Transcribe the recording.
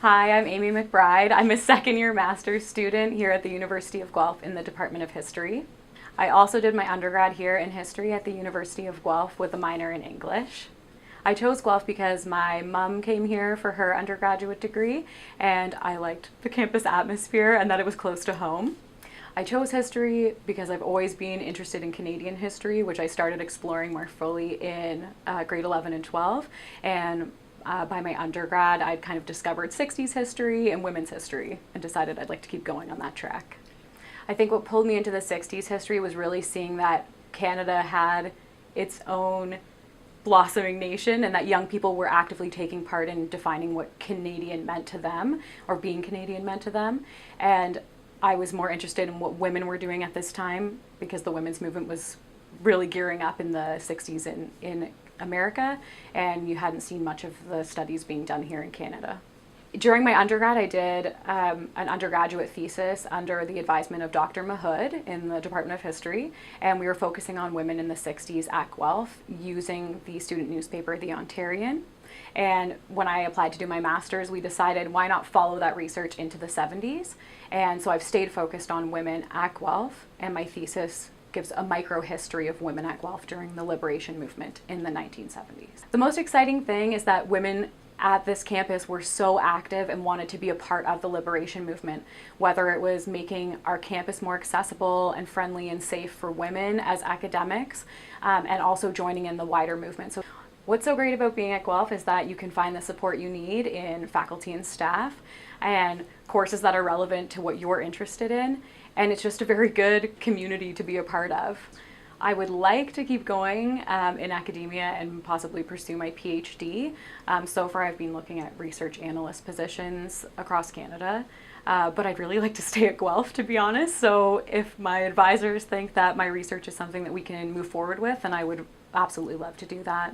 Hi, I'm Amy Mcbride. I'm a second-year master's student here at the University of Guelph in the Department of History. I also did my undergrad here in history at the University of Guelph with a minor in English. I chose Guelph because my mom came here for her undergraduate degree and I liked the campus atmosphere and that it was close to home. I chose history because I've always been interested in Canadian history, which I started exploring more fully in grade 11 and 12. And by my undergrad, I'd kind of discovered 60s history and women's history and decided I'd like to keep going on that track. I think what pulled me into the 60s history was really seeing that Canada had its own blossoming nation and that young people were actively taking part in defining what Canadian meant to them or being Canadian meant to them. And I was more interested in what women were doing at this time because the women's movement was really gearing up in the 60s in America, and you hadn't seen much of the studies being done here in Canada. During my undergrad, I did an undergraduate thesis under the advisement of Dr. Mahood in the Department of History, and we were focusing on women in the 60s at Guelph using the student newspaper, the Ontarion. And when I applied to do my master's, we decided why not follow that research into the 70s. And so I've stayed focused on women at Guelph, and my thesis gives a micro history of women at Guelph during the liberation movement in the 1970s. The most exciting thing is that women at this campus were so active and wanted to be a part of the liberation movement, whether it was making our campus more accessible and friendly and safe for women as academics, and also joining in the wider movement. So what's so great about being at Guelph is that you can find the support you need in faculty and staff and courses that are relevant to what you're interested in. And it's just a very good community to be a part of. I would like to keep going in academia and possibly pursue my PhD. So far I've been looking at research analyst positions across Canada, but I'd really like to stay at Guelph, to be honest. So if my advisors think that my research is something that we can move forward with, then I would absolutely love to do that.